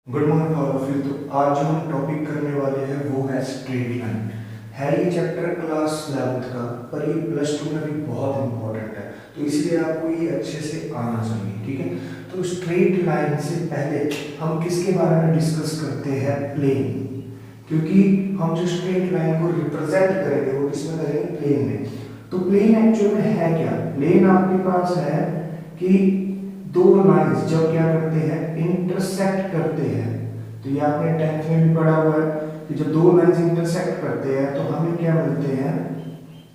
Good morning all of you. तो आज जो हम टॉपिक करने वाले हैं वो है स्ट्रेट लाइन। है ये चैप्टर क्लास 11th का, पर ये प्लस 2 में भी बहुत इंपॉर्टेंट है, तो इसलिए आपको ये अच्छे से आना चाहिए। ठीक है, तो स्ट्रेट लाइन से पहले हम किसके बारे में डिस्कस करते हैं? प्लेन। क्योंकि हम जो स्ट्रेट लाइन को रिप्रेजेंट करेंगे वो किसमें करेंगे? प्लेन में। तो प्लेन एक्चुअल में है क्या? प्लेन आपके पास है कि दो लाइंस जब क्या करते हैं? इंटरसेक्ट करते हैं। तो ये आपने 10th में भी पढ़ा हुआ है कि जब दो लाइंस इंटरसेक्ट करते हैं तो हमें क्या मिलते हैं?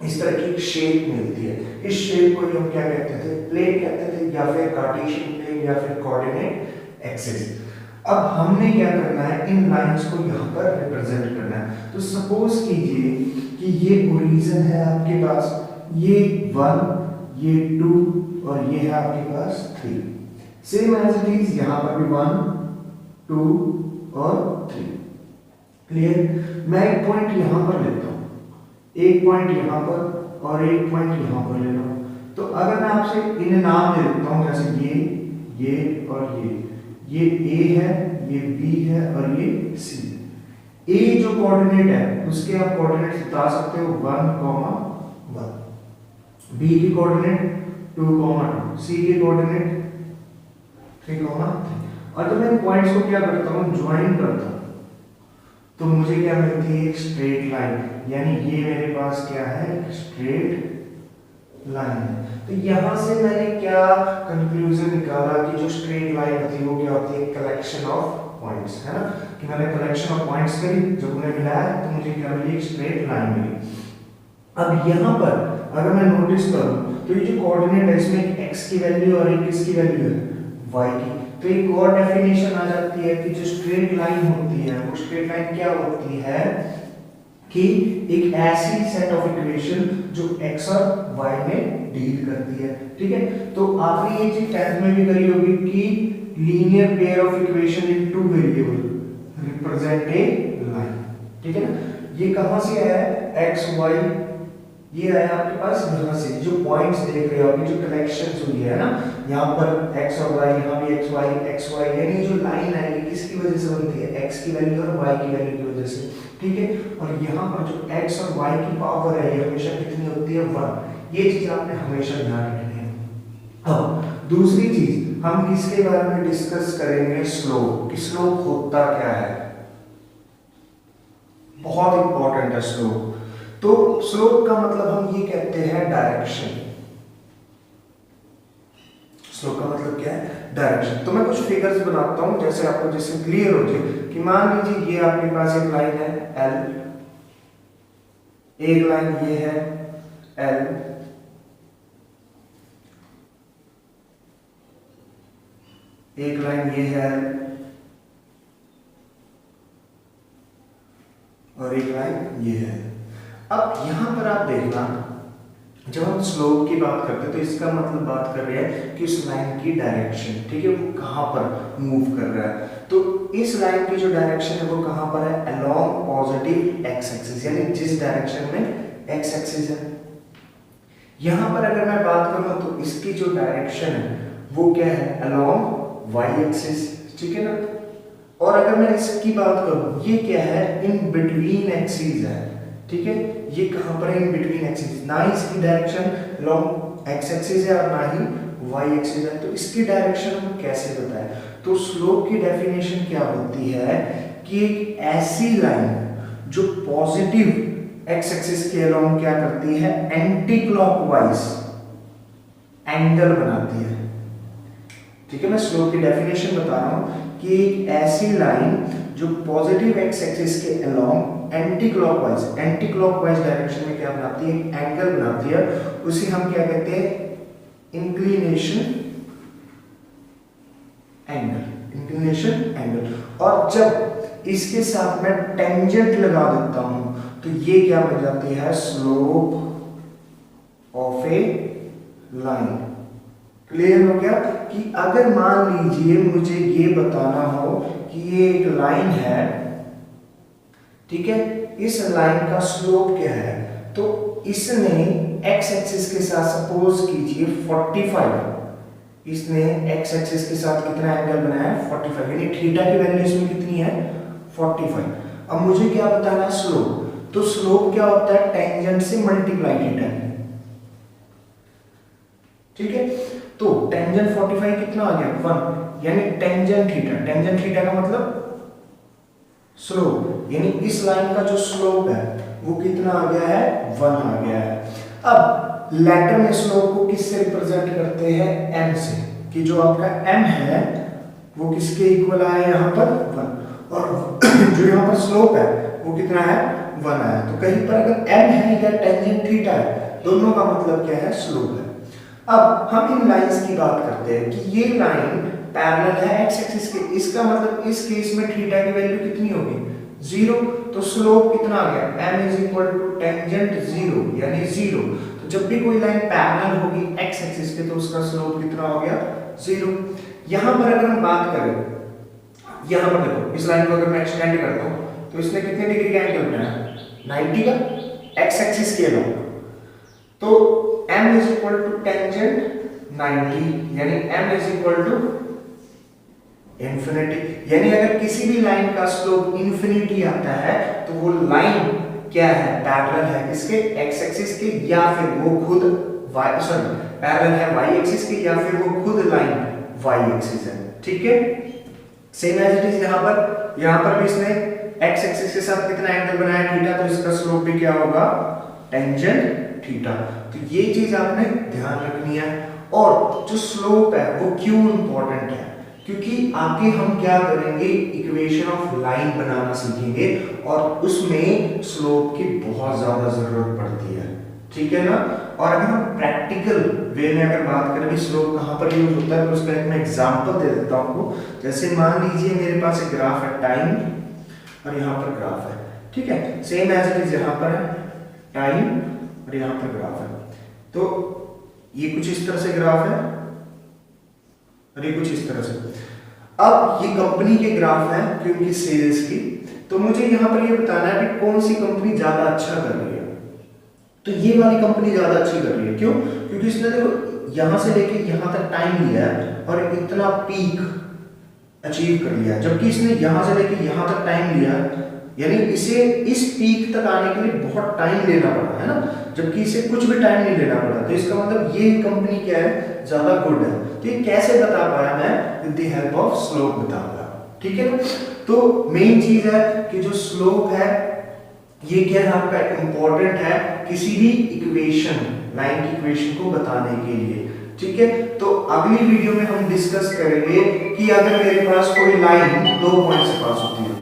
इस तरह की एक शेप मिलती है। इस शेप को हम क्या कहते थे? प्लेन कहते थे, या फिर कार्टेशियन प्लेन, या फिर कोऑर्डिनेट एक्सिस। अब हमने क्या करना है? इन लाइंस को यहाँ पर रिप्रेजेंट करना है। तो सपोज कीजिए कि ये ओरिजिन है आपके पास, ये 1, ये 2 और ये है आपके पास 3। सेम एज इट इज यहाँ पर भी 1, 2 और 3। क्लियर? मैं एक पॉइंट यहाँ पर लेता हूँ, एक पॉइंट यहाँ पर और एक पॉइंट यहाँ पर ले रहा हूँ। तो अगर मैं आपसे इन्हें नाम दे देता हूँ, जैसे ये और ये A है, ये B है और ये C। A जो कोऑर्डिनेट है उसके आप कोऑर्डिनेट बता सकते हो 1, 1। B की कोऑर्डिनेट 2, 2। C के कोऑर्डिनेट 3, 3। और जब मैं पॉइंट्स को क्या करता हूँ? ज्वाइन करता हूँ, तो मुझे क्या मिलती है? एक स्ट्रेट लाइन। यानी ये मेरे पास क्या है? स्ट्रेट लाइन है। तो यहां से मैंने क्या कंक्लूजन निकाला कि जो स्ट्रेट लाइन होती है वो क्या होती है? कलेक्शन ऑफ पॉइंट्स, है ना? कि मैंने कलेक्शन ऑफ पॉइंट्स करी, जब उन्हें मिलाया तो मुझे क्या मिली? एक स्ट्रेट लाइन मिली। अब यहाँ पर अगर मैं नोटिस करूं तो ये जो कोऑर्डिनेट है इसमें एक x की वैल्यू और एक किसकी वैल्यू है? y की। तो एक और डेफिनेशन आ जाती है कि जो स्ट्रेट लाइन होती है वो स्ट्रेट लाइन क्या होती है? कि एक ऐसी सेट ऑफ इक्वेशन जो x और y में डील करती है। ठीक है, तो आपने ये चीज 10th में भी करी होगी कि linear pair of equation in two variable represent a line. ठीक है ना? ये कहां से आया है? x y, ये आया आपके पास यहाँ से। जो पॉइंट्स देख रहे हो अभी, जो कलेक्शंस हुई है ना, यहाँ पर x और y, यहाँ भी x y, यानी जो लाइन आएगी किसकी वजह से बनती है? x की वैल्यू और y की वैल्यू की वजह से। ठीक है, और यहाँ पर जो x और y की पावर है ये हमेशा कितनी होती है? 1। ये चीज आपने हमेशा ध्यान रखनी है। अब दूसरी चीज हम किसके बारे में डिस्कस करेंगे? स्लोप। कि स्लोप होता क्या है? बहुत इंपॉर्टेंट है स्लोप। तो स्लोप का मतलब हम ये कहते हैं डायरेक्शन। स्लोप का मतलब क्या है? डायरेक्शन। तो मैं कुछ फिगर्स बनाता हूं जैसे आपको जिससे क्लियर हो जाए कि मान लीजिए ये आपके पास एक लाइन है L, एक लाइन ये है L, एक लाइन ये है L और एक लाइन ये है। अब यहां पर आप देखना, जब हम स्लोप की बात करते हैं तो इसका मतलब बात कर रहे हैं कि उस लाइन की डायरेक्शन, ठीक है, वो कहां पर मूव कर रहा है। तो इस लाइन की जो डायरेक्शन है वो कहां पर है? अलोंग पॉजिटिव एक्स एक्सिस, यानी जिस डायरेक्शन में एक्स एक्सिस है। यहां पर अगर मैं बात करूं तो इसकी जो डायरेक्शन है वो क्या है? Along Y axis. ठीक है ना? और अगर मैं इसकी बात करूं, ये क्या है? इन बिटवीन एक्सिस है। ठीक है, ये कहां पर है? In between axis. ना ही इसकी डायरेक्शन अलोंग एक्स एक्सिस है और ना ही वाई एक्सिस है। तो इसकी डायरेक्शन हम कैसे बताएं? तो स्लोप की डेफिनेशन क्या होती है कि एक ऐसी लाइन जो पॉजिटिव एक्स एक्सिस के अलोंग क्या करती है? एंटी क्लॉकवाइज एंगल बनाती है। ठीक है, मैं स्लोप की डेफिनेशन बता रहा हूं कि एक ऐसी लाइन जो पॉजिटिव एक्स एक्सिस के अलोंग एंटी क्लॉकवाइज डायरेक्शन में क्या बनाती है? एंगल बनाती है। उसे हम क्या कहते हैं? Inclination angle. और जब इसके साथ मैं टेंजेंट लगा देता हूं तो ये क्या बन जाती है? Slope of A line. Clear हो गया? कि अगर मान लीजिए मुझे ये बताना हो कि ये एक लाइन है, ठीक है, इस लाइन का स्लोप क्या है, तो इसने एक्स एक्सिस के साथ सपोज कीजिए 45 इसने एक्स एक्सिस के साथ कितना एंगल बनाया है 45, यानी थीटा की वैल्यू इसमें कितनी है 45। अब मुझे क्या बताना है स्लोप, तो स्लोप क्या होता है टेंजेंट से मल्टीप्लाई थीटा, ठीक है। तो टेंजेंट 45 कितना आ गया 1, यानी टेंजेंट थीटा का मतलब स्लोप, यानी इस लाइन का जो स्लोप है वो कितना आ गया है 1 आ गया है। अब लेटर में स्लोप को किससे रिप्रेजेंट करते हैं m से, कि जो आपका m है वो किसके इक्वल आया यहाँ पर 1, और जो यहाँ पर स्लोप है वो कितना है 1 आया। तो कहीं पर अगर m है या टेंजेंट थीटा है, दोनों का मतलब क्या है स्लोप है। अब हम इन लाइंस की बात करते हैं कि ये लाइन पैरेलल है एक्स एक्सिस के, इसका मतलब इस केस में थीटा की वैल्यू कितनी होगी 0, तो स्लोप कितना आ गया m is equal to tangent 0 यानी 0। तो जब भी कोई लाइन पैरेलल होगी एक्स एक्सिस के तो उसका स्लोप कितना हो गया 0। यहां पर अगर हम बात करें, यहां पर देखो इस लाइन को अगर मैं एक्सटेंड करता हूं तो इसने कितने डिग्री का एंगल बनाया 90 का एक्स एक्सिस के अलावा, तो m is equal to tangent 90 यानी m is equal to infinity, यानी अगर किसी भी लाइन का स्लोप इंफिनिटी आता है तो वो लाइन क्या है पैरेलल है किसके x एक्सिस के, या फिर वो खुद पैरेलल है y एक्सिस के, या फिर वो खुद लाइन y एक्सिस है, ठीक है। सेम एज इट इज यहां पर भी इसने x एक्सिस के साथ कितना एंगल बनाया थीटा, तो इसका स्लोप भी क्या होगा टेंजेंट थीटा। तो ये चीज आपने ध्यान रखनी है। और जो स्लोप है वो क्यों इंपॉर्टेंट है, क्योंकि आगे हम क्या करेंगे इक्वेशन ऑफ लाइन बनाना सीखेंगे और उसमें स्लोप की बहुत ज्यादा जरूरत पड़ती है, ठीक है ना। और अगर हम प्रैक्टिकल वे में अगर बात करें भी स्लोप कहां पर यूज होता है, तो उसका एक मैं एग्जांपल दे देता हूं आपको। जैसे मान लीजिए मेरे पास एक ग्राफ है टाइम और यहाँ पर ग्राफ है, ठीक है, सेम एज इट इज यहाँ पर है टाइम और यहाँ पर ग्राफ है। तो ये कुछ इस तरह से ग्राफ है और ये कुछ इस तरह से। अब ये कंपनी के ग्राफ हैं क्योंकि सेल्स की, तो मुझे यहाँ पर ये बताना है कि कौन सी कंपनी ज्यादा अच्छा कर रही है। तो ये वाली कंपनी ज्यादा अच्छी कर रही है, क्यों, क्योंकि इसने देखो यहाँ से लेके यहाँ तक टाइम लिया है और इतना पीक अचीव कर लिया, जबकि इसने यहाँ से लेके यहाँ तक टाइम लिया, यानी इसे इस पीक तक आने के लिए बहुत टाइम लेना पड़ा है ना, जबकि इसे कुछ भी टाइम नहीं लेना पड़ा। तो इसका मतलब ये कंपनी क्या है ज्यादा गुड है। तो ये कैसे बता पाया मैं, with the help of slope बता पाया, ठीक है ना। तो मेन चीज है कि जो स्लोप है ये क्या है आपका इंपॉर्टेंट है किसी भी इक्वेशन लाइन की इक्वेशन को बताने के लिए, ठीक है। तो अगली वीडियो में हम डिस्कस करेंगे कि अगर मेरे पास कोई लाइन 2 पॉइंट से पास होती है